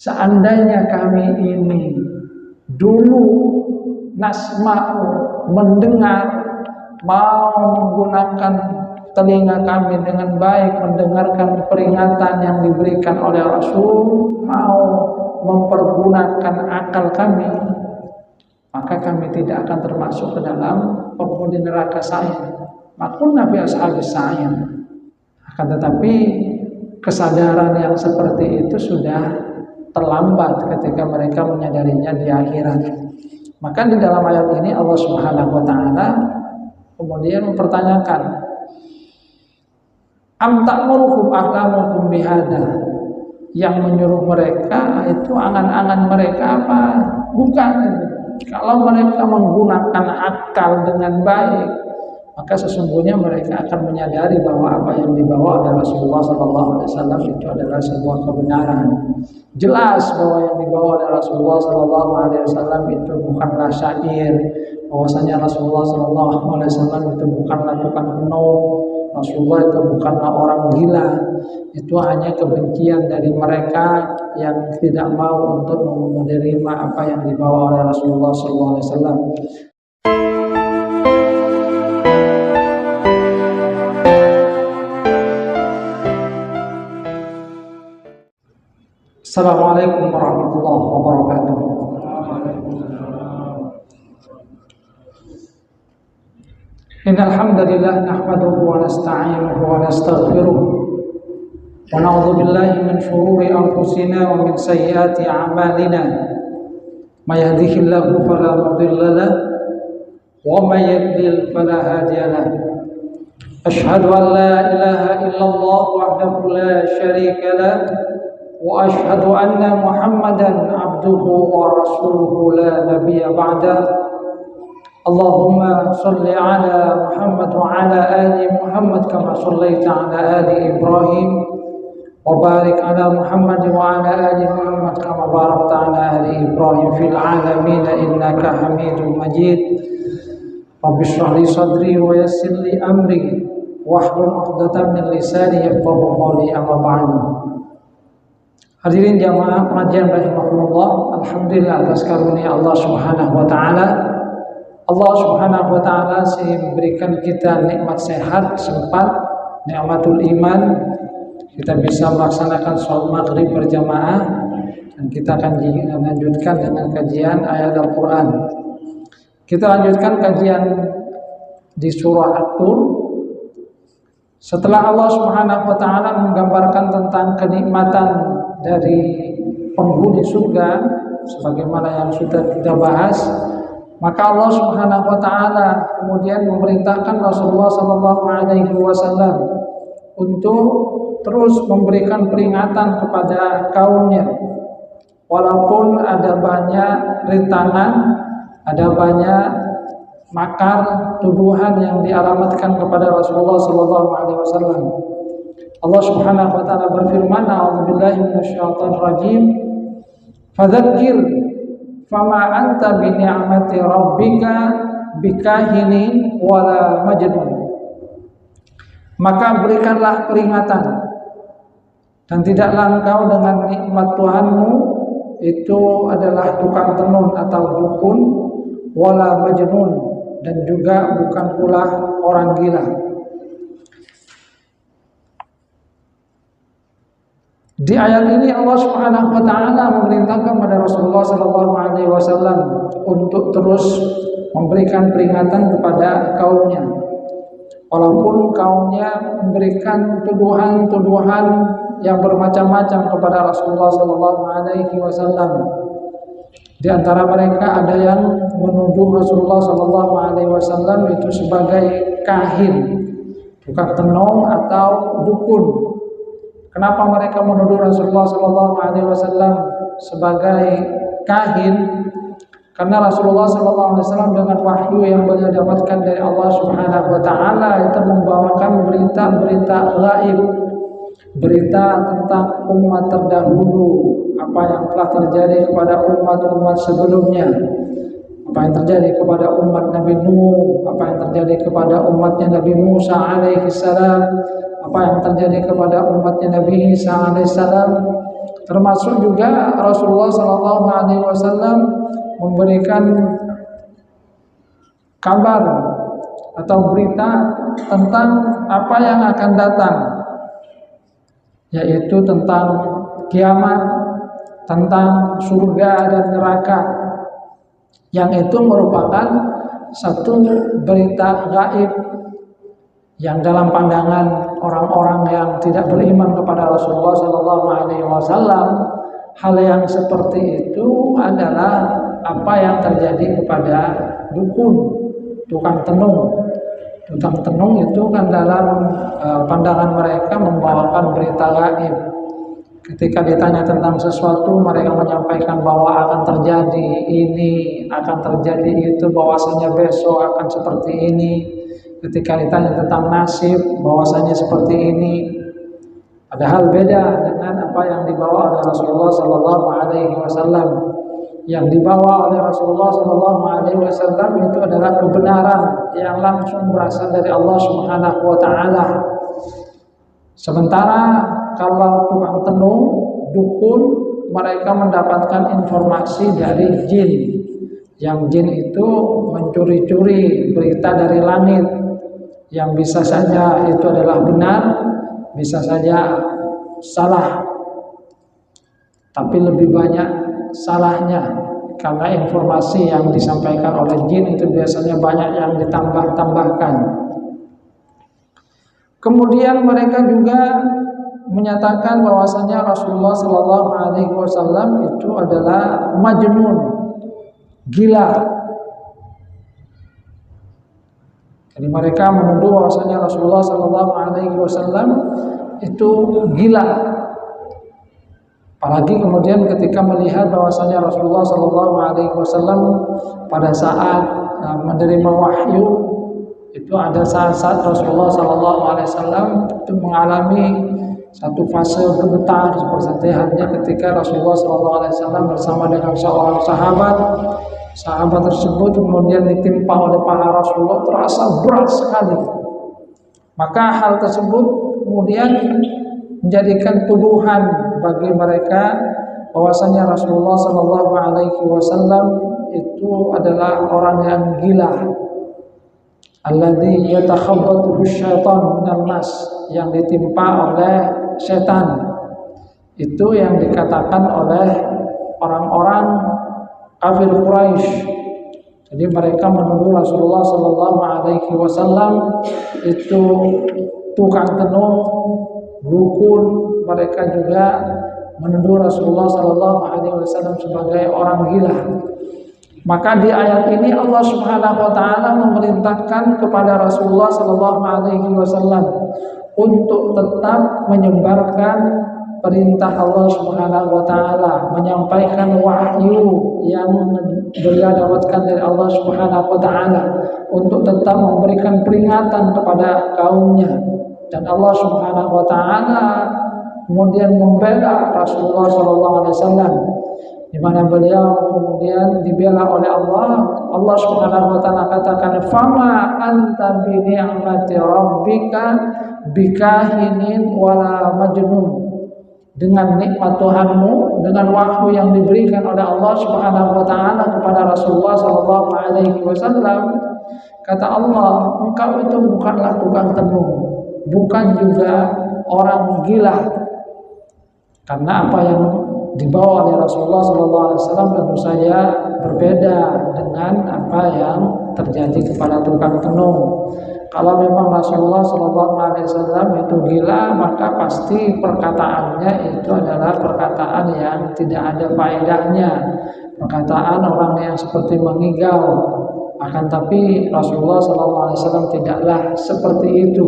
seandainya kami ini dulu nasma'u mendengar, mau menggunakan telinga kami dengan baik, mendengarkan peringatan yang diberikan oleh Rasul, mau mempergunakan akal kami, maka kami tidak akan termasuk ke dalam penghuni neraka sa'ir. Makunna fi ashabis sa'ir. Akan tetapi kesadaran yang seperti itu sudah terlambat ketika mereka menyadarinya di akhirat. Maka di dalam ayat ini Allah Subhanahu wa taala kemudian mempertanyakan, am ta'muruhum ahlamuhum bihada, yang menyuruh mereka itu angan-angan mereka apa? Bukan. Kalau mereka menggunakan akal dengan baik, maka sesungguhnya mereka akan menyadari bahwa apa yang dibawa oleh Rasulullah SAW itu adalah sebuah kebenaran. Jelas bahwa yang dibawa oleh Rasulullah SAW itu bukanlah syair, bahwasanya Rasulullah SAW itu bukanlah tukang tenung, Rasulullah itu bukanlah orang gila. Itu hanya kebencian dari mereka yang tidak mau untuk menerima apa yang dibawa oleh Rasulullah SAW. Assalamualaikum warahmatullahi wabarakatuh. Innal hamdalillah nahmaduhu wa nasta'inuhu wa nastaghfiruh wa na'udzu billahi min shururi anfusina wa min sayyiati a'malina. May yahdihillahu fala mudilla lahu wa may yudlil fala hadiya lahu. Asyhadu an la ilaha illallah wahdahu la syarika lahu wa asyhadu anna Muhammadan abduhu wa rasuluhu la nabiyya ba'da. Allahumma salli ala Muhammad wa ala ali Muhammad kama sallaita ala ali Ibrahim wa barik ala Muhammad wa ala ali Muhammad kama barakta ala ali Ibrahim fil alamin innaka Hamidum Majid. Rabbi shrah li sadri wa yassir li amri wahlul 'uqdatam min lisani yafqahu qawli, amma ba'du. Hadirin jamaah pengajian rahimahullah, alhamdulillah atas karunia Allah Subhanahu wa taala. Allah Subhanahu wa taala memberikan kita nikmat sehat, sempat, nikmatul iman. Kita bisa melaksanakan sholat maghrib berjamaah, dan kita akan lanjutkan dengan kajian ayat Al-Qur'an. Kita lanjutkan kajian di surah At-Tur. Setelah Allah Subhanahu wa taala menggambarkan tentang kenikmatan dari penghuni surga sebagaimana yang sudah kita bahas, maka Allah Subhanahu wa taala kemudian memerintahkan Rasulullah sallallahu alaihi wasallam untuk terus memberikan peringatan kepada kaumnya. Walaupun ada banyak rintangan, ada banyak makar, tuduhan yang dialamatkan kepada Rasulullah sallallahu alaihi wasallam. Allah Subhanahu wa taala berfirman, a'udzubillahi minasyaitonir rajim, fadzakir fama anta bi ni'mati rabbika bikahinin wala majnun. Maka berikanlah peringatan, dan tidaklah engkau dengan nikmat Tuhanmu itu adalah tukang tenun atau dukun, wala majnun, dan juga bukan pula orang gila. Di ayat ini Allah Subhanahu wa taala memerintahkan kepada Rasulullah sallallahu alaihi wasallam untuk terus memberikan peringatan kepada kaumnya. Walaupun kaumnya memberikan tuduhan-tuduhan yang bermacam-macam kepada Rasulullah sallallahu alaihi wasallam. Di antara mereka ada yang menuduh Rasulullah sallallahu alaihi wasallam itu sebagai kahin, tukang tenung atau dukun. Kenapa mereka menuduh Rasulullah sallallahu alaihi wasallam sebagai kahin? Karena Rasulullah sallallahu alaihi wasallam dengan wahyu yang beliau dapatkan dari Allah Subhanahu wa taala itu membawakan berita-berita gaib, berita tentang umat terdahulu, apa yang telah terjadi kepada umat-umat sebelumnya, apa yang terjadi kepada umat Nabi Nuh, apa yang terjadi kepada umatnya Nabi Musa alaihi salam, apa yang terjadi kepada umatnya Nabi Isa alaihissalam, Termasuk juga Rasulullah SAW memberikan kabar atau berita tentang apa yang akan datang, yaitu tentang kiamat, tentang surga dan neraka, yang itu merupakan satu berita gaib yang dalam pandangan orang-orang yang tidak beriman kepada Rasulullah SAW, hal yang seperti itu adalah apa yang terjadi kepada dukun, tukang tenung. Tukang tenung itu kan dalam pandangan mereka membawakan berita gaib. Ketika ditanya tentang sesuatu, mereka menyampaikan bahwa akan terjadi ini, akan terjadi itu, bahwasanya besok akan seperti ini. Ketika ditanya tentang nasib, bahwasanya seperti ini. Padahal beda dengan apa yang dibawa oleh Rasulullah SAW. Yang dibawa oleh Rasulullah SAW itu adalah kebenaran yang langsung berasal dari Allah Subhanahu Wa Taala. Sementara kalau tukang tenung, dukun, mereka mendapatkan informasi dari jin. Yang jin itu mencuri-curi berita dari langit, yang bisa saja itu adalah benar, bisa saja salah, tapi lebih banyak salahnya, karena informasi yang disampaikan oleh jin itu biasanya banyak yang ditambah-tambahkan. Kemudian mereka juga menyatakan bahwasanya Rasulullah SAW itu adalah majnun, gila. Jadi mereka menuduh bahwasanya Rasulullah SAW itu gila. Apalagi kemudian ketika melihat bahwasanya Rasulullah SAW pada saat menerima wahyu, itu ada saat-saat Rasulullah SAW itu mengalami satu fase gemetar, seperti halnya ketika Rasulullah SAW bersama dengan seorang sahabat tersebut kemudian ditimpa oleh paha Rasulullah, terasa berat sekali. Maka hal tersebut kemudian menjadikan tuduhan bagi mereka bahwasanya Rasulullah SAW itu adalah orang yang gila, alladzi yatakhabbathu syaitan minal mas, yang ditimpa oleh setan. Itu yang dikatakan oleh orang-orang kafir Quraisy. Jadi mereka menuduh Rasulullah SAW itu tukang tenung, dukun. Mereka juga menuduh Rasulullah SAW sebagai orang gila. Maka di ayat ini Allah Subhanahu Wa Taala memerintahkan kepada Rasulullah SAW untuk tetap menyebarkan perintah Allah Subhanahu Wa Taala, menyampaikan wahyu yang beliau dapatkan dari Allah Subhanahu Wa Taala, untuk tetap memberikan peringatan kepada kaumnya. Dan Allah Subhanahu Wa Taala kemudian membela Rasulullah SAW, di mana beliau kemudian dibela oleh Allah. Allah Subhanahu Wa Taala katakan, "Fama anta bi ni'mati rabbika bikahinin wala majnun." Dengan nikmat Tuhanmu, dengan wahyu yang diberikan oleh Allah Subhanahu Wa Taala kepada Rasulullah SAW, kata Allah, engkau itu bukanlah tukang tenung, bukan juga orang gila. Karena apa yang dibawa oleh Rasulullah SAW tentu saja berbeda dengan apa yang terjadi kepada tukang tenung. Kalau memang Rasulullah SAW itu gila, maka pasti perkataannya itu adalah perkataan yang tidak ada faedahnya, perkataan orang yang seperti mengigau. Akan tapi Rasulullah SAW tidaklah seperti itu.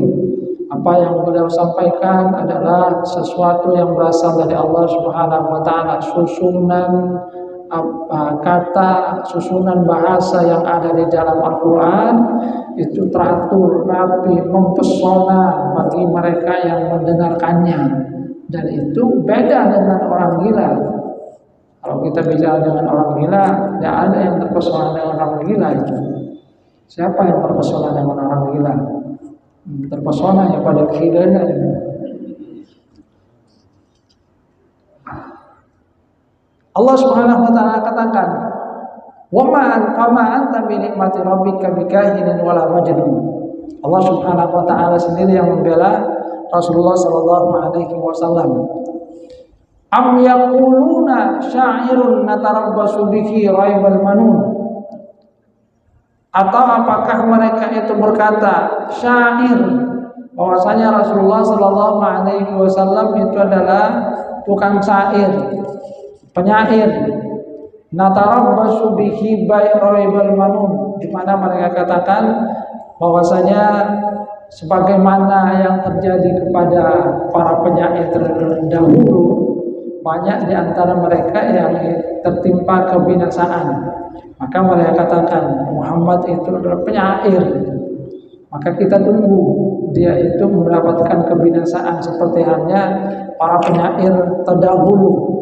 Apa yang beliau sampaikan adalah sesuatu yang berasal dari Allah Subhanahu Wa Taala, susunan kata, susunan bahasa yang ada di dalam Al-Quran itu teratur, rapi, mempesona bagi mereka yang mendengarkannya. Dan itu beda dengan orang gila. Kalau kita bicara dengan orang gila, tidak ada yang terpesona dengan orang gila itu. Siapa yang terpesona dengan orang gila? Terpesona ya pada kehidupan. Allah Subhanahu wa taala katakan, "Wa ma anta bi nikmati rabbika bikahinin wala majnun." Allah Subhanahu wa taala sendiri yang membela Rasulullah sallallahu alaihi wasallam. Am yaquluna sya'irun natarabbasu bihi raibal manun. Atau apakah mereka itu berkata syair, bahwasanya Rasulullah sallallahu alaihi wasallam itu adalah tukang syair, penyair. Natarabbasu bihi raibal manun, di mana mereka katakan bahwasanya sebagaimana yang terjadi kepada para penyair terdahulu, banyak di antara mereka yang tertimpa kebinasaan. Maka mereka katakan Muhammad itu adalah penyair, maka kita tunggu dia itu mendapatkan kebinasaan seperti halnya para penyair terdahulu.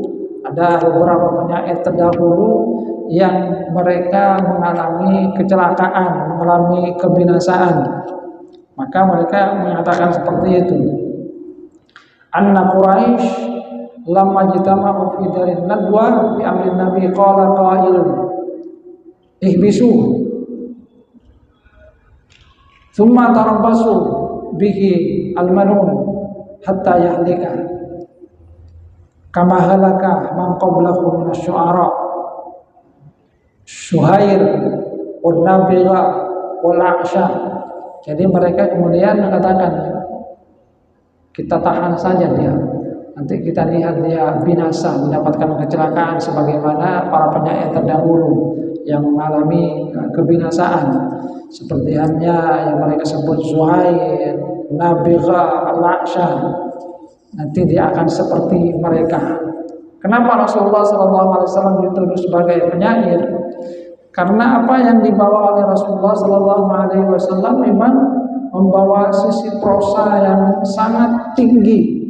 Ada beberapa penyair terdahulu yang mereka mengalami kecelakaan, mengalami kebinasaan. Maka mereka mengatakan seperti itu. Anna Quraisy lamma jitama'u fi darin nadwa fi amrin nabi qala qailun ihbisu thumma tarabbasu bihi al-manun hatta yahlika kama halaka man qablahu min asy-syu'ara Syuhair wal Nabigha wal A'sha. Jadi mereka kemudian mengatakan, kita tahan saja dia, nanti kita lihat dia binasa, mendapatkan kecelakaan sebagaimana para penyair terdahulu yang mengalami kebinasaan, seperti halnya yang mereka sebut Syuhair, Nabigha, Al-A'sha. Nanti dia akan seperti mereka. Kenapa Rasulullah SAW dituduh sebagai penyair? Karena apa yang dibawa oleh Rasulullah SAW memang membawa sisi prosa yang sangat tinggi.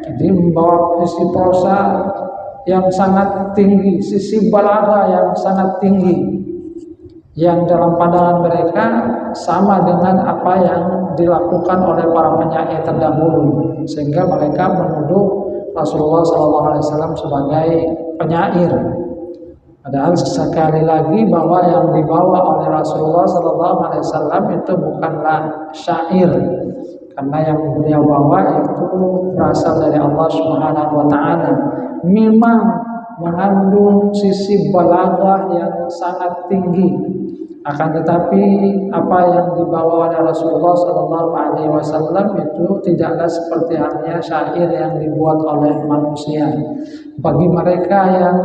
Jadi membawa sisi prosa yang sangat tinggi, sisi balaghah yang sangat tinggi, yang dalam pandangan mereka sama dengan apa yang dilakukan oleh para penyair terdahulu, sehingga mereka menuduh Rasulullah SAW sebagai penyair. Padahal sekali lagi bahwa yang dibawa oleh Rasulullah SAW itu bukanlah syair, karena yang beliau bawa itu berasal dari Allah Subhanahu wa taala. Memang mengandung sisi balaghah yang sangat tinggi. Akan tetapi apa yang dibawa oleh Rasulullah SAW itu tidaklah seperti halnya syair yang dibuat oleh manusia. Bagi mereka yang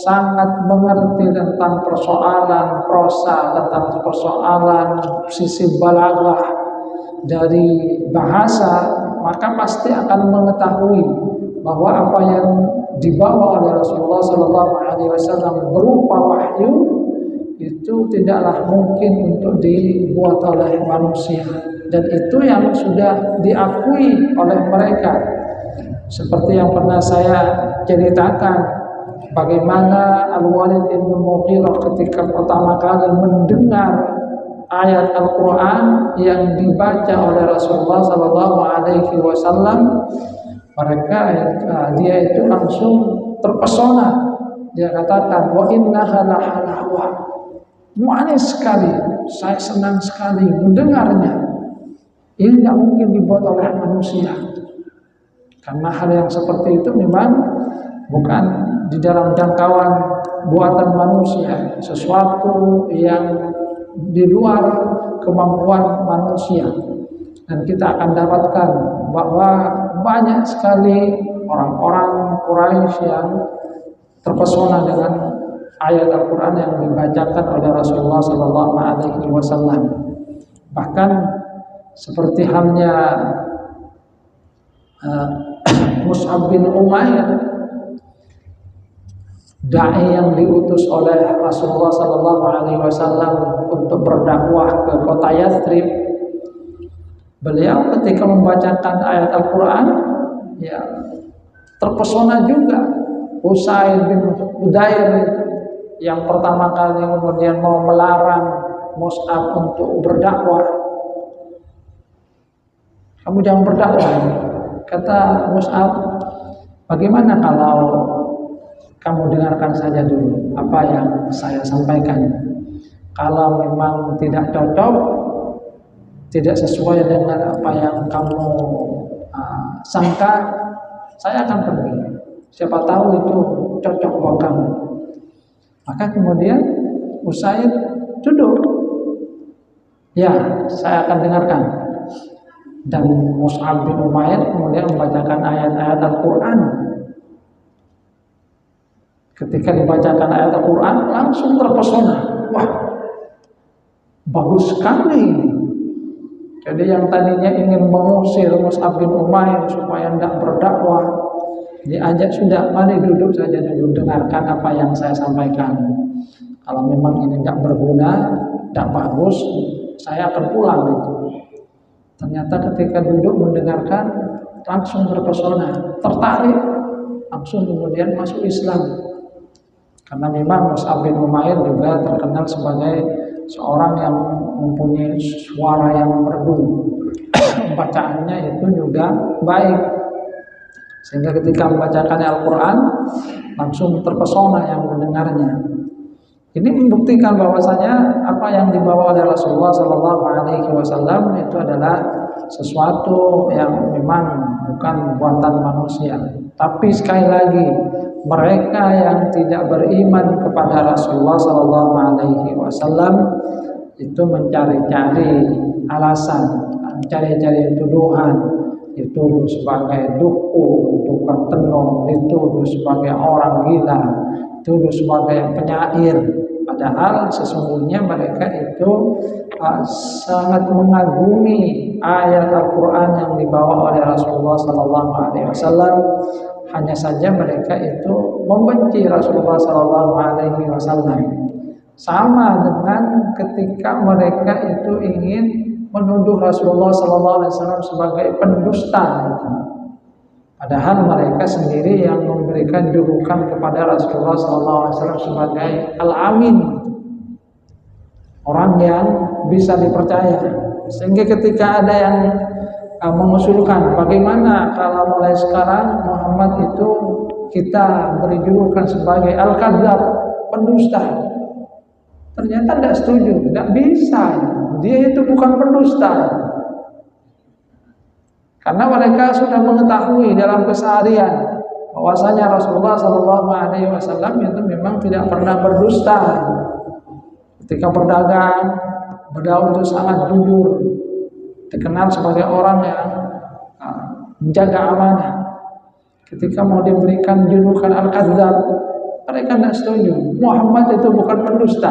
sangat mengerti tentang persoalan prosa, tentang persoalan sisi balaghah dari bahasa, maka pasti akan mengetahui bahwa apa yang dibawa oleh Rasulullah SAW berupa wahyu itu tidaklah mungkin untuk dibuat oleh manusia, dan itu yang sudah diakui oleh mereka. Seperti yang pernah saya ceritakan, bagaimana Al-Walid ibn Mughirah ketika pertama kali mendengar ayat Al-Quran yang dibaca oleh Rasulullah SAW, dia itu langsung terpesona. Dia katakan, wa innaha lahalawah, manis sekali, saya senang sekali mendengarnya. Ini tidak mungkin dibuat oleh manusia, karena hal yang seperti itu memang bukan di dalam jangkauan buatan manusia, sesuatu yang di luar kemampuan manusia. Dan kita akan dapatkan bahwa banyak sekali orang-orang Quraisy yang terpesona dengan ayat Al-Quran yang dibacakan oleh Rasulullah SAW. Bahkan seperti halnya Mus'ab bin Umair, dai yang diutus oleh Rasulullah SAW untuk berdakwah ke kota Yathrib. Beliau ketika membacakan ayat Al-Quran, ya terpesona juga. Usaid bin Udair yang pertama kali kemudian mau melarang Mus'ab untuk berdakwah. Kamu jangan berdakwah. Kata Mus'ab, bagaimana kalau kamu dengarkan saja dulu apa yang saya sampaikan. Kalau memang tidak cocok, tidak sesuai dengan apa yang kamu sangka, saya akan pergi. Siapa tahu itu cocok buat kamu. Maka kemudian Usaid duduk. Ya, saya akan dengarkan. Dan Mus'ab bin Umair kemudian membacakan ayat-ayat Al-Quran. Ketika dibacakan ayat Al-Quran, langsung terpesona. Wah, bagus sekali. Jadi yang tadinya ingin mengusir Mus'ab bin Umair supaya tidak berdakwah, diajak sudah, mari duduk saja dulu, dengarkan apa yang saya sampaikan. Kalau memang ini tidak berguna, tidak bagus, saya akan pulang gitu. Ternyata ketika duduk mendengarkan, langsung terpesona, tertarik, langsung kemudian masuk Islam. Karena memang Mus'ab bin Umair juga terkenal sebagai seorang yang mempunyai suara yang merdu. Bacaannya itu juga baik. Sehingga ketika membacakan Al-Quran, langsung terpesona yang mendengarnya. Ini membuktikan bahwasanya apa yang dibawa oleh Rasulullah SAW itu adalah sesuatu yang memang bukan buatan manusia. Tapi sekali lagi, mereka yang tidak beriman kepada Rasulullah SAW itu mencari-cari alasan, mencari-cari tuduhan, dituduh sebagai dukun, tukang tenung, dituduh sebagai orang gila, dituduh sebagai penyair. Padahal sesungguhnya mereka itu sangat mengagumi ayat Al-Quran yang dibawa oleh Rasulullah SAW. Hanya saja mereka itu membenci Rasulullah SAW. Sama dengan ketika mereka itu ingin menuduh Rasulullah SAW sebagai pendusta. Padahal mereka sendiri yang memberikan julukan kepada Rasulullah SAW sebagai Al-Amin, orang yang bisa dipercaya. Sehingga ketika ada yang mengusulkan bagaimana kalau mulai sekarang Muhammad itu kita beri julukan sebagai Al-Kadzab, pendusta, ternyata tidak setuju, tidak bisa. Dia itu bukan pendusta. Karena mereka sudah mengetahui dalam keseharian bahwasanya Rasulullah SAW itu memang tidak pernah berdusta. Ketika berdagang, beliau itu sangat jujur, dikenal sebagai orang yang menjaga amanah. Ketika mau diberikan julukan Al-Kadzab, mereka tidak setuju. Muhammad itu bukan pendusta.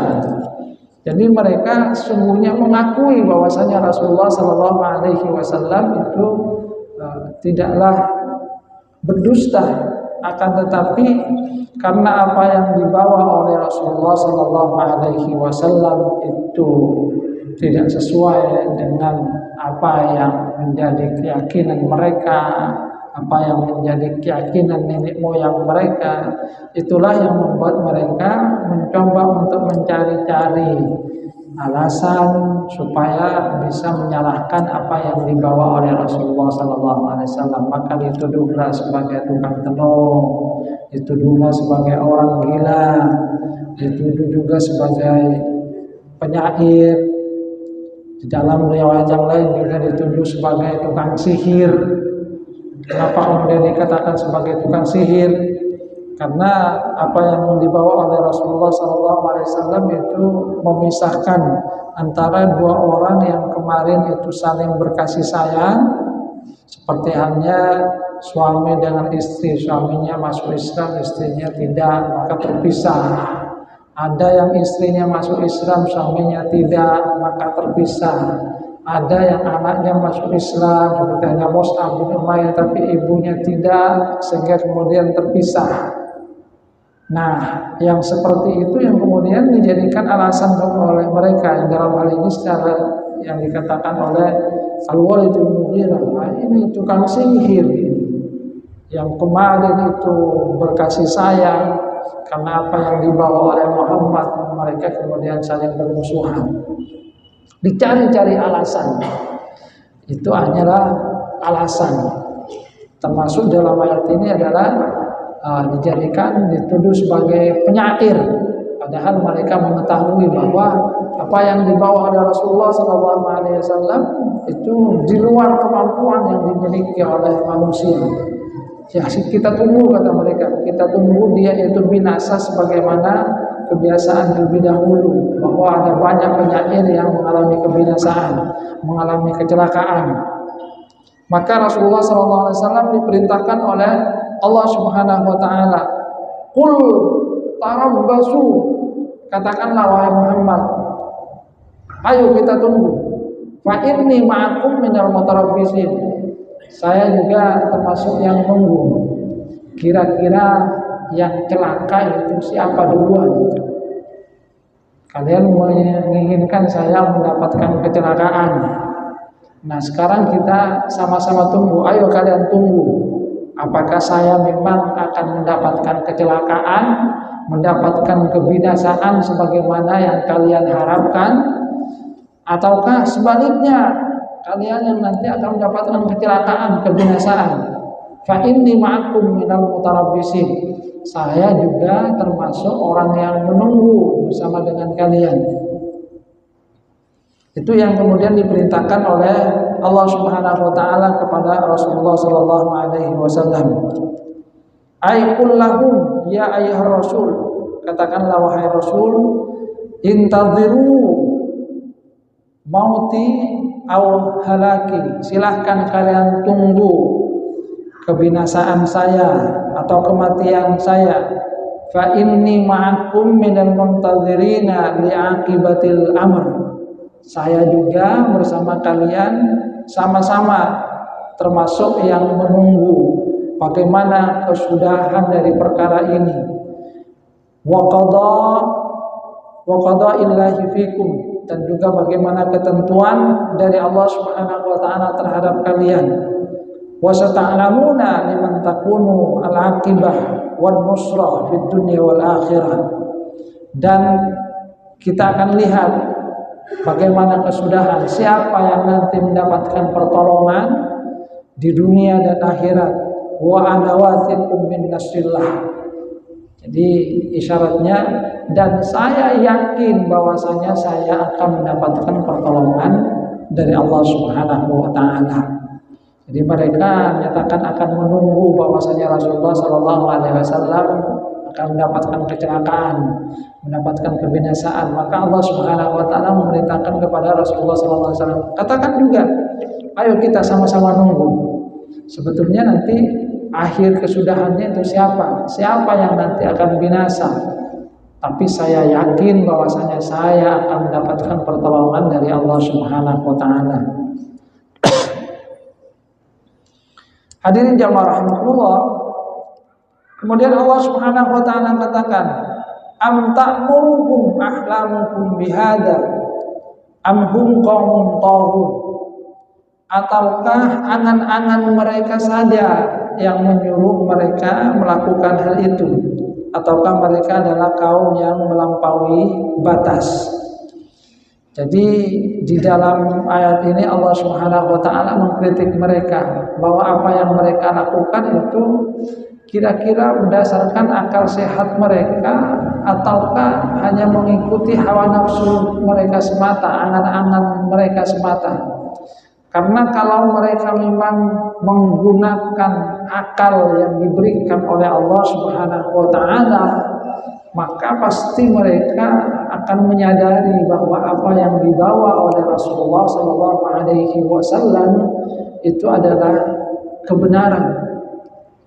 Jadi mereka sungguhnya mengakui bahwasanya Rasulullah SAW itu tidaklah berdusta, akan tetapi karena apa yang dibawa oleh Rasulullah SAW itu tidak sesuai dengan apa yang menjadi keyakinan mereka, apa yang menjadi keyakinan nenek moyang mereka, itulah yang membuat mereka mencoba untuk mencari-cari alasan supaya bisa menyalahkan apa yang dibawa oleh Rasulullah SAW. Maka dituduhlah sebagai tukang tenung, dituduhlah sebagai orang gila, dituduh juga sebagai penyair. Di dalam riwayat yang lain juga dituduh sebagai tukang sihir. Kenapa kemudian dikatakan sebagai tukang sihir? Karena apa yang dibawa oleh Rasulullah SAW itu memisahkan antara dua orang yang kemarin itu saling berkasih sayang, seperti halnya suami dengan istri, suaminya masuk Islam, istrinya tidak, maka terpisah. Ada yang istrinya masuk Islam, suaminya tidak, maka terpisah. Ada yang anaknya masuk Islam, seperti halnya Mus'ab bin Umair, tapi ibunya tidak, sehingga kemudian terpisah. Nah, yang seperti itu yang kemudian dijadikan alasan oleh mereka, yang dalam hal ini secara yang dikatakan oleh Al-Walid bin Mughirah, nah, ini tukang sihir yang kemarin itu berkasih sayang karena apa yang dibawa oleh Muhammad, mereka kemudian saling bermusuhan. Dicari-cari alasan, itu hanyalah alasan. Termasuk dalam ayat ini adalah dijadikan dituduh sebagai penyair, padahal mereka mengetahui bahwa apa yang dibawa oleh Rasulullah SAW itu di luar kemampuan yang dimiliki oleh manusia. Ya, kita tunggu, kata mereka, kita tunggu dia itu binasa sebagaimana kebiasaan lebih dahulu, bahwa ada banyak penyair yang mengalami kebinasaan, mengalami kecelakaan. Maka Rasulullah SAW diperintahkan oleh Allah Subhanahu Wa Taala, "Qul tarabbasu," katakanlah wahai Muhammad, ayo kita tunggu. Fa inni ma'akum minal mutarabbisin. Saya juga termasuk yang nunggu. Kira-kira yang celaka itu siapa duluan? Kalian menginginkan saya mendapatkan kecelakaan. Nah, sekarang kita sama-sama tunggu. Ayo kalian tunggu. Apakah saya memang akan mendapatkan kecelakaan, mendapatkan kebinasaan sebagaimana yang kalian harapkan, ataukah sebaliknya kalian yang nanti akan mendapatkan kecelakaan, kebinasaan? Fa inni ma'akum minal mutarabbisin. Saya juga termasuk orang yang menunggu bersama dengan kalian. Itu yang kemudian diperintahkan oleh Allah Subhanahu Wa Taala kepada Rasulullah Sallallahu Alaihi Wasallam. Qul lahum ya ayyuhar rasul, katakanlah wahai Rasul, intadhiru mauti au halaki, silahkan kalian tunggu kebinasaan saya atau kematian saya. Fa inni ma'akum minal muntadhirina li'aqibatil amr. Saya juga bersama kalian sama-sama termasuk yang menunggu bagaimana kesudahan dari perkara ini. Wa qada illahi fikum, dan juga bagaimana ketentuan dari Allah Subhanahu Wa Taala terhadap kalian. Wa sata'lamuna liman takunu al-aqibah wan nusrah fid dunya wal akhirah. Dan kita akan lihat bagaimana kesudahan, siapa yang nanti mendapatkan pertolongan di dunia dan akhirat. Wa adawatikum min nasrillah. Jadi isyaratnya, dan saya yakin bahwasanya saya akan mendapatkan pertolongan dari Allah Subhanahu Wa Taala. Jadi mereka menyatakan akan menunggu bahwasanya Rasulullah Sallallahu Alaihi Wasallam akan mendapatkan kecelakaan, mendapatkan kebinasaan. Maka Allah Subhanahu Wa Taala memerintahkan kepada Rasulullah Sallallahu Alaihi Wasallam, katakan juga, ayo kita sama-sama nunggu. Sebetulnya nanti akhir kesudahannya itu siapa? Siapa yang nanti akan binasa? Tapi saya yakin bahwasanya saya akan mendapatkan pertolongan dari Allah Subhanahu Wa Taala. Hadirin jamaah rahimakumullah. Kemudian Allah Subhanahu Wa Taala katakan, am ta'muruhum ahlamukum bihada am hum qaumun taghun. Ataukah angan-angan mereka saja yang menyuruh mereka melakukan hal itu, ataukah mereka adalah kaum yang melampaui batas? Jadi di dalam ayat ini Allah Subhanahu Wa Taala mengkritik mereka bahwa apa yang mereka lakukan itu kira-kira berdasarkan akal sehat mereka, ataukah hanya mengikuti hawa nafsu mereka semata, angan-angan mereka semata. Karena kalau mereka memang menggunakan akal yang diberikan oleh Allah Subhanahu Wa Taala, maka pasti mereka akan menyadari bahwa apa yang dibawa oleh Rasulullah Sallallahu Alaihi Wasallam itu adalah kebenaran.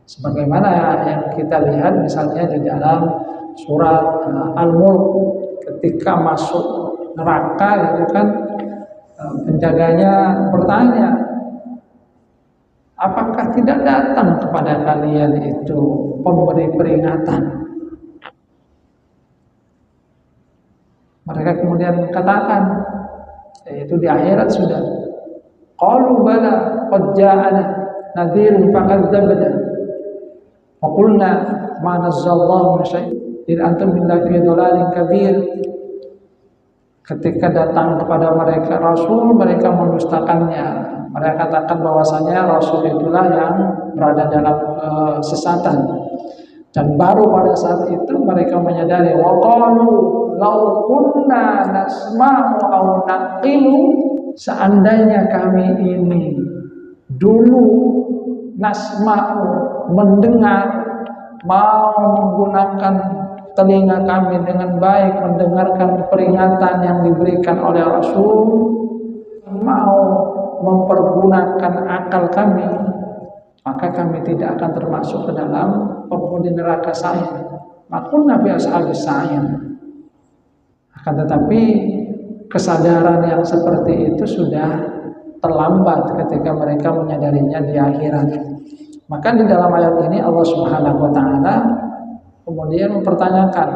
Sebagaimana yang kita lihat misalnya di dalam surat Al-Mulk, ketika masuk neraka itu kan penjaganya bertanya, apakah tidak datang kepada kalian itu pemberi peringatan? Mereka kemudian katakan, yaitu di akhirat sudah, qalu bala qad ja'ana nadhirun fakadzdzabna wa qulna ma nazzallahu min syai' in antum illa fi dhalalin kabir. Ketika datang kepada mereka Rasul, mereka mendustakannya. Mereka katakan bahwasanya Rasul itulah yang berada dalam kesesatan. Dan baru pada saat itu mereka menyadari, wa qalu law kunna nasma'u aw naqilu, seandainya kami ini dulu nasma'u, mendengar, mau menggunakan telinga kami dengan baik, mendengarkan peringatan yang diberikan oleh Rasul, mau mempergunakan akal kami, maka kami tidak akan termasuk ke dalam penghuni neraka sa'ir. Makun Nabi Ashabis sa'ir. Akan tetapi kesadaran yang seperti itu sudah terlambat ketika mereka menyadarinya di akhirat. Maka di dalam ayat ini Allah Subhanahu wa taala kemudian mempertanyakan,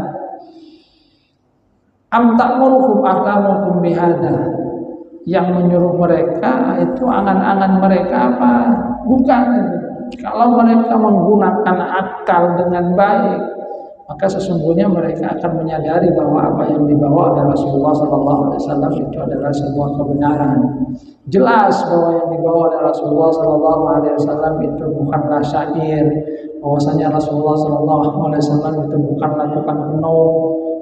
am ta'muruhum ahlamuhum bihadza, yang menyuruh mereka itu angan-angan mereka apa? Bukan. Kalau mereka menggunakan akal dengan baik, maka sesungguhnya mereka akan menyadari bahwa apa yang dibawa oleh Rasulullah SAW itu adalah sebuah kebenaran. Jelas bahwa yang dibawa oleh Rasulullah SAW itu bukanlah syair, bahwasanya Rasulullah SAW itu bukanlah tukang penuh,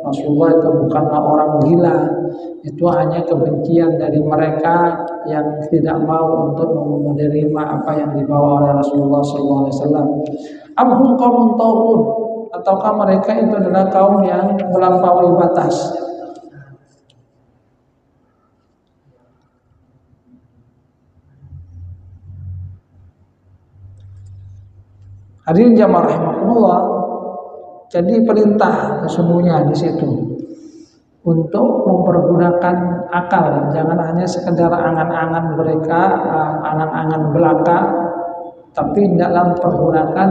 Rasulullah itu bukanlah orang gila. Itu hanya kebencian dari mereka yang tidak mau untuk menerima apa yang dibawa oleh Rasulullah SAW. Amhum qaumun taghun, ataukah mereka itu adalah kaum yang melampaui batas? Hadirin jamaah rahimakumullah, jadi perintah sesungguhnya di situ untuk mempergunakan akal, jangan hanya sekedar angan-angan mereka, angan-angan belaka, tapi dalam pergunakan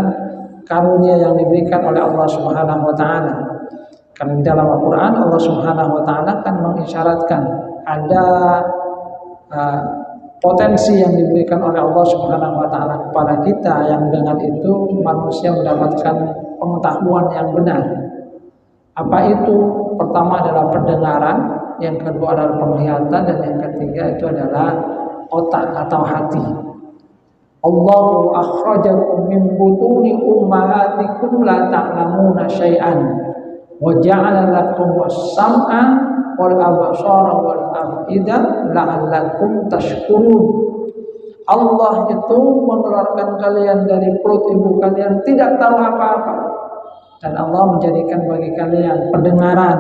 karunia yang diberikan oleh Allah Subhanahu wa taala. Karena di dalam Al-Qur'an Allah Subhanahu wa taala kan mengisyaratkan ada potensi yang diberikan oleh Allah Subhanahu wa taala kepada kita, yang dengan itu manusia mendapatkan pengetahuan yang benar. Apa itu? Pertama adalah pendengaran, yang kedua adalah penglihatan, dan yang ketiga itu adalah otak atau hati. Allahu akhrajakum min butuni ummahatikum la ta'lamuna syai'an wa ja'ala lakum as-sam'a wal absara wal af'ida la'allakum tashkurun. Allah itu mengeluarkan kalian dari perut ibu kalian tidak tahu apa-apa, dan Allah menjadikan bagi kalian pendengaran,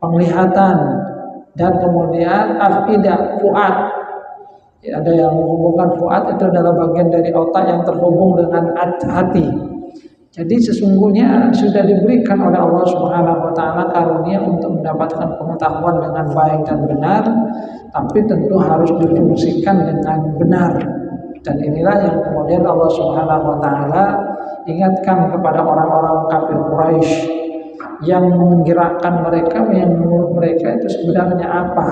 penglihatan, dan kemudian afidah, fuad. Ada yang menghubungkan fuad, itu adalah bagian dari otak yang terhubung dengan hati. Jadi sesungguhnya sudah diberikan oleh Allah Subhanahu wa taala karunia untuk mendapatkan pengetahuan dengan baik dan benar, tapi tentu harus difungsikan dengan benar. Dan inilah yang kemudian Allah Subhanahu wa taala ingatkan kepada orang-orang kafir Quraisy yang menggerakkan mereka, yang menurut mereka itu sebenarnya apa?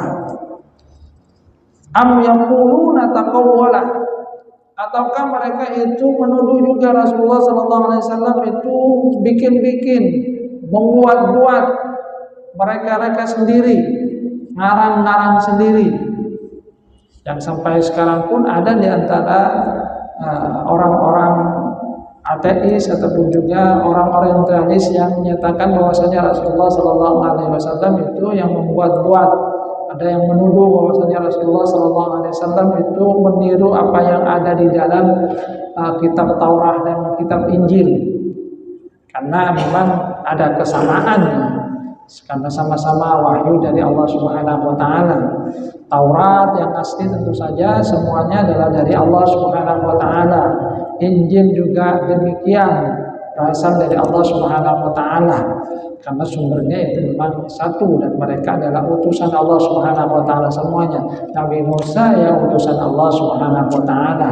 Am yaquluna taqawwala, ataukah mereka itu menuduh juga Rasulullah SAW itu bikin-bikin, membuat-buat, mereka sendiri, ngarang-ngarang sendiri. Yang sampai sekarang pun ada di antara orang-orang ateis ataupun juga orang-orang orientalis yang menyatakan bahwasanya Rasulullah SAW itu yang membuat-buat. Ada yang menuduh bahwasanya Rasulullah SAW itu meniru apa yang ada di dalam kitab Taurat dan kitab Injil, karena memang ada kesamaannya, karena sama-sama wahyu dari Allah Subhanahu wa taala. Taurat yang asli tentu saja semuanya adalah dari Allah Subhanahu wa taala. Injil juga demikian, berasal dari Allah Subhanahu wa taala, karena sumbernya itu memang satu, dan mereka adalah utusan Allah Subhanahu wa taala semuanya. Nabi Musa ya utusan Allah Subhanahu wa taala,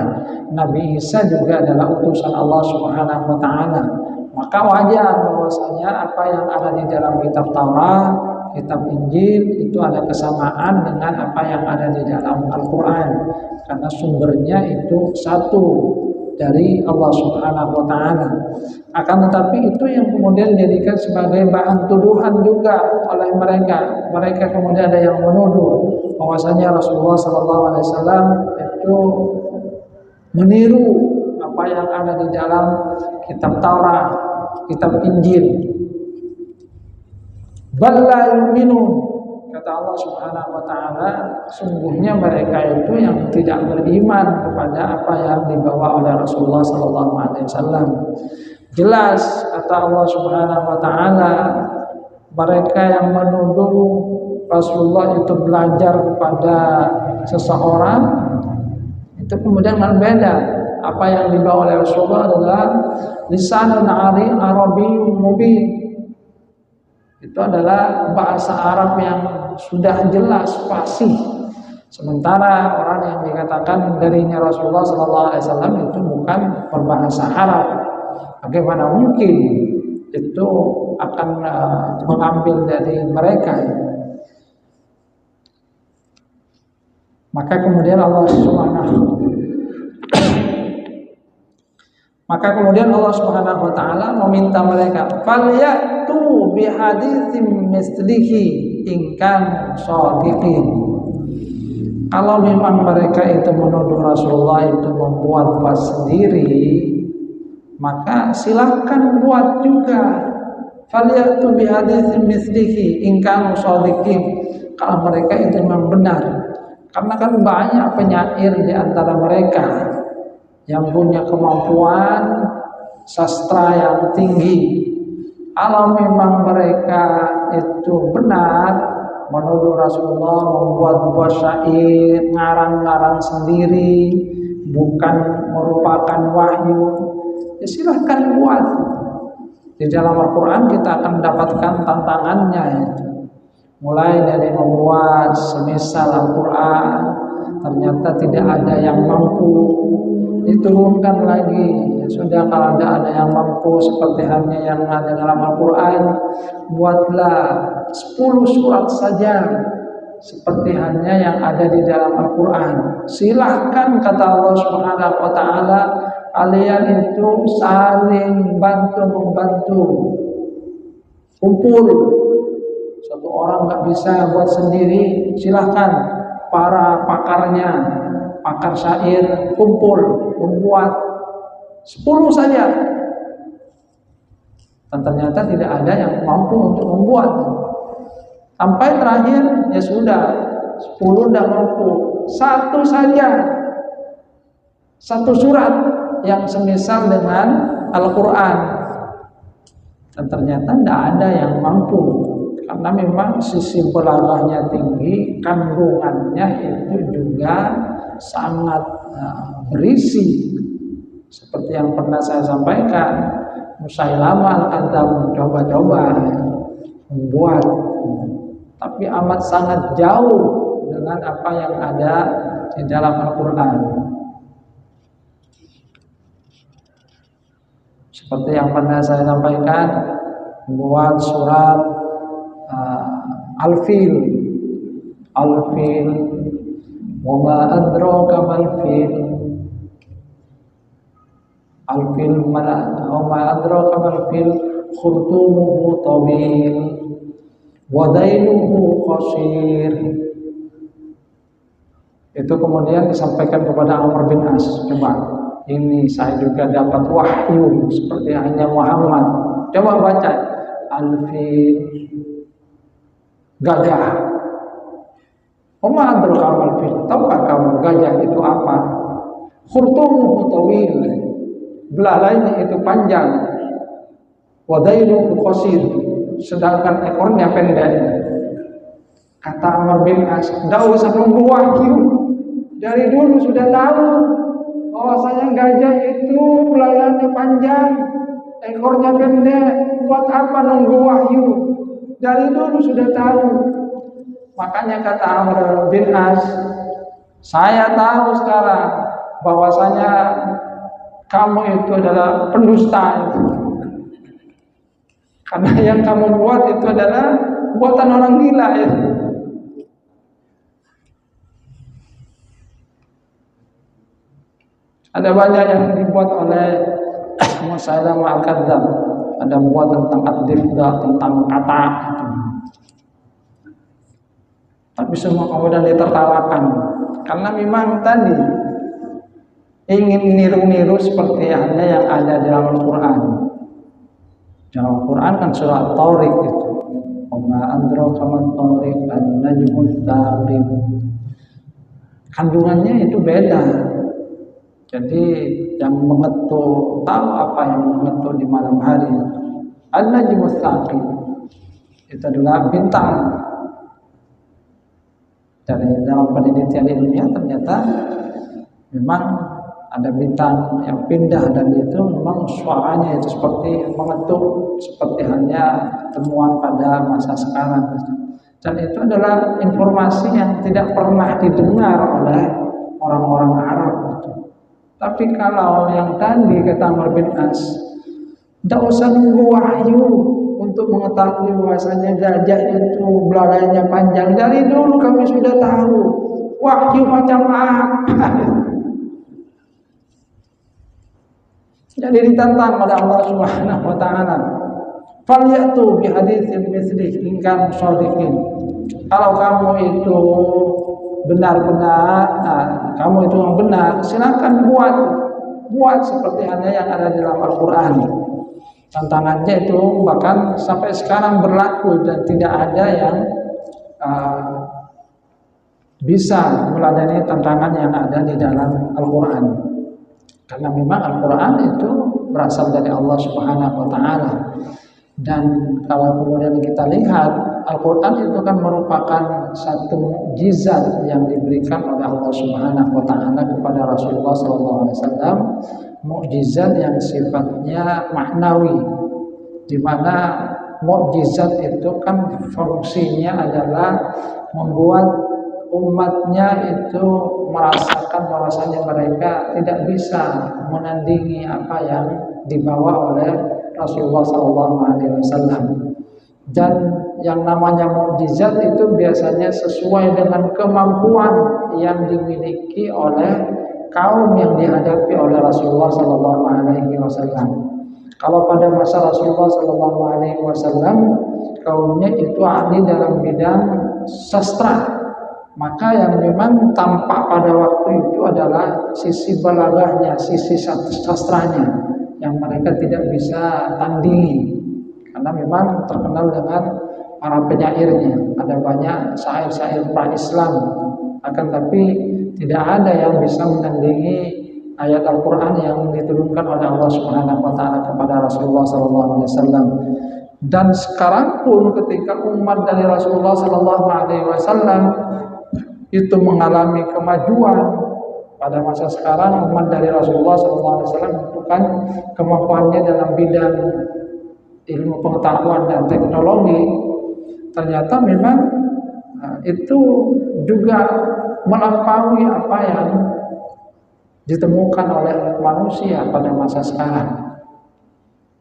Nabi Isa juga adalah utusan Allah Subhanahu wa taala. Maka wajar bahwasanya apa yang ada di dalam kitab Taurat, kitab Injil itu ada kesamaan dengan apa yang ada di dalam Al-Qur'an, karena sumbernya itu satu dari Allah Subhanahu wa taala. Akan tetapi itu yang kemudian dijadikan sebagai bahan tuduhan juga oleh mereka. Mereka kemudian ada yang menuduh bahwasanya Rasulullah SAW itu meniru apa yang ada di dalam kitab Taurat, kitab Injil. Bal la yu'minun, kata Allah Subhanahu wa taala, sungguhnya mereka itu yang tidak beriman kepada apa yang dibawa oleh Rasulullah sallallahu alaihi wasallam. Jelas kata Allah Subhanahu wa taala, mereka yang menuduh Rasulullah itu belajar kepada seseorang itu kemudian berbeda. Apa yang dibawa oleh Rasulullah adalah lisanun arabiyyun mubin. Itu adalah bahasa Arab yang sudah jelas fasih. Sementara orang yang dikatakan darinya Rasulullah SAW itu bukan berbahasa Arab. Bagaimana mungkin itu akan mengambil dari mereka? Maka kemudian Allah Subhanahu wa taala meminta mereka, "Falyatu bihaditsin mislihi in kan shadiqin." Kalau memang mereka itu menuduh Rasulullah itu membuat sendiri, maka silakan buat juga. Falyatu bihaditsin mislihi in kan shadiqin. Kalau mereka itu memang benar. Karena kan banyak penyair di antara mereka yang punya kemampuan sastra yang tinggi. Kalau memang mereka itu benar menuduh Rasulullah membuat syair, ngarang-ngarang sendiri, bukan merupakan wahyu, ya silahkan buat. Di dalam Al-Quran kita akan mendapatkan tantangannya itu. Mulai dari membuat semisal Al-Quran, ternyata tidak ada yang mampu, diturunkan lagi. Ya sudah, kalau tidak ada yang mampu seperti halnya yang ada dalam Al-Quran, buatlah 10 surat saja seperti halnya yang ada di dalam Al-Quran. Silahkan kata Allah Subhanahu wa taala, kalian itu saling bantu-membantu. Kumpul. Satu orang nggak bisa buat sendiri, silahkan para pakarnya, pakar syair kumpul membuat 10 saja. Dan ternyata tidak ada yang mampu untuk membuat. Sampai terakhir ya sudah 10 tidak mampu, satu saja, satu surat yang semisal dengan Al-Quran. Dan ternyata tidak ada yang mampu. Karena memang sisi belaghahnya tinggi, kandungannya itu juga sangat berisi. Seperti yang pernah saya sampaikan, Musailamah Al-Kadzdzab coba-coba membuat, tapi amat sangat jauh dengan apa yang ada di dalam Al-Quran. Seperti yang pernah saya sampaikan, membuat surat Al-Fil, wa ma adraka mal fil, Al-Fil wa ma adraka mal fil, khurtumuhu tawil, wa dailuhu qasir. Itu kemudian disampaikan kepada Amr bin As. Coba, ini saya juga dapat wahyu seperti hanya Muhammad. Coba baca Al-Fil, gajah. Oma adraka fil, tahukah kamu gajah itu apa? Khurtumuhu tawil, belalainya itu panjang. Wadailuhu qasir, sedangkan ekornya pendek. Kata Amr bin As, tidak usah nunggu wahyu, dari dulu sudah tahu bahwasanya gajah itu belalainya panjang, ekornya pendek. Buat apa nunggu wahyu? Dari dulu sudah tahu. Makanya kata Amr bin As, saya tahu sekarang bahwasanya kamu itu adalah pendusta. Karena yang kamu buat itu adalah buatan orang gila ya. Ada banyak yang dibuat oleh Musailamah Al-Kadzdzab. Ada buat tentang ad-difda, tentang kata. Tapi semua kemudian ditertawakan. Karena memang tadi ingin niru-niru seperti halnya yang ada di dalam Al-Quran. Dalam Al-Quran kan surah At-Tariq itu. Wa adraka mat-tariq an-najmus tsaqib. Kandungannya itu beda. Jadi yang mengetuk, tahu apa yang mengetuk di malam hari. An-najmus tsaqib itu adalah bintang. Dari dalam penelitian ilmiah ternyata memang ada bintang yang pindah, dan itu memang suaranya itu seperti mengetuk, seperti hanya temuan pada masa sekarang. Dan itu adalah informasi yang tidak pernah didengar oleh orang-orang Arab. Tapi kalau yang tadi kata Amr bin As, tidak usah nunggu wahyu untuk mengetahui bahwasanya gajah itu belalainya panjang. Dari dulu kami sudah tahu wahyu macam apa. Jadi ditantang oleh Allah Subhanahu wa taala. Falyatu bi haditsin mithlih in kanu shadiqin. Kalau kamu itu benar-benar, kamu itu yang benar, silakan buat seperti halnya yang ada di dalam Al-Qur'an. Tantangannya itu bahkan sampai sekarang berlaku dan tidak ada yang bisa meladani tantangan yang ada di dalam Al-Qur'an. Karena memang Al-Quran itu berasal dari Allah Subhanahu wa taala. Dan kalau kemudian kita lihat, Al-Quran itu kan merupakan satu mukjizat yang diberikan oleh Allah Subhanahu wa taala kepada Rasulullah SAW. Mukjizat yang sifatnya maknawi, di mana mukjizat itu kan fungsinya adalah membuat umatnya itu merasakan bahwasanya mereka tidak bisa menandingi apa yang dibawa oleh Rasulullah SAW. Dan yang namanya mukjizat itu biasanya sesuai dengan kemampuan yang dimiliki oleh kaum yang dihadapi oleh Rasulullah SAW. Kalau pada masa Rasulullah SAW, kaumnya itu ahli dalam bidang sastra. Maka yang memang tampak pada waktu itu adalah sisi balaghahnya, sisi sastranya yang mereka tidak bisa tandingi, karena memang terkenal dengan para penyairnya. Ada banyak syair-syair pra-Islam, akan tapi tidak ada yang bisa menandingi ayat Al-Quran yang diturunkan oleh Allah Subhanahu wa taala kepada Rasulullah SAW. Dan sekarang pun ketika umat dari Rasulullah SAW itu mengalami kemajuan, pada masa sekarang umat dari Rasulullah SAW menentukan kemampuannya dalam bidang ilmu pengetahuan dan teknologi, ternyata memang itu juga melampaui apa yang ditemukan oleh manusia pada masa sekarang.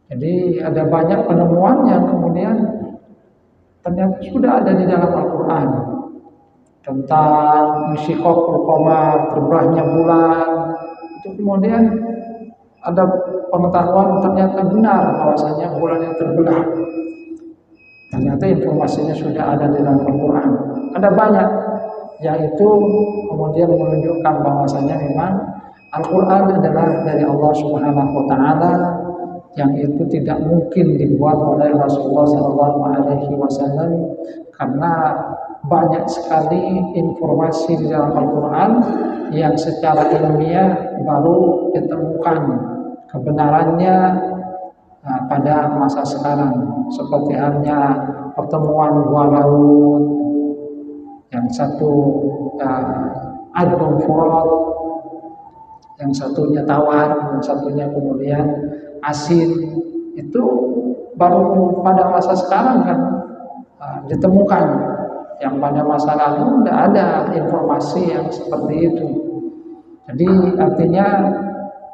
Jadi ada banyak penemuan yang kemudian ternyata sudah ada di dalam Al-Quran, tentang insyikokul qamar, terbelah bulan. Itu kemudian ada pengetahuan ternyata benar bahwasanya bulan yang terbelah. Ternyata informasinya sudah ada di dalam Al-Quran. Ada banyak yang itu kemudian menunjukkan bahwasanya memang Al-Quran adalah dari Allah Subhanahu wa taala, yang itu tidak mungkin dibuat oleh Rasulullah SAW, karena banyak sekali informasi di dalam Al-Quran yang secara ilmiah baru ditemukan kebenarannya pada masa sekarang. Seperti halnya pertemuan dua laut, yang satu Adbun Furat, yang satunya tawar, yang satunya kemudian asin. Itu baru pada masa sekarang kan ditemukan. Yang pada masa lalu tidak ada informasi yang seperti itu. Jadi artinya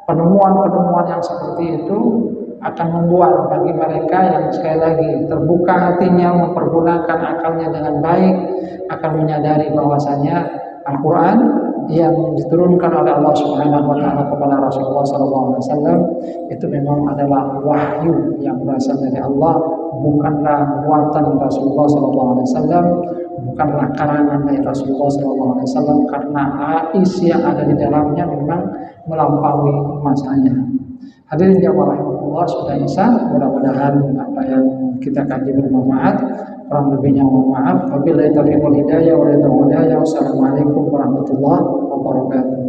penemuan-penemuan yang seperti itu akan membuat bagi mereka yang sekali lagi terbuka hatinya, mempergunakan akalnya dengan baik, akan menyadari bahwasanya Al-Quran yang diturunkan oleh Allah Subhanahu wa taala kepada Rasulullah SAW itu memang adalah wahyu yang berasal dari Allah, bukanlah buatan Rasulullah SAW, bukanlah karangan dari Rasulullah SAW, karena isi yang ada di dalamnya memang melampaui masanya. Hadirin jamaah rahimahullah, sudah isya, mudah-mudahan apa yang kita kaji bermanfaat. Kurang lebihnya mohon maaf. Wabillahi taufiq wal hidayah. Wassalamualaikum warahmatullahi wabarakatuh.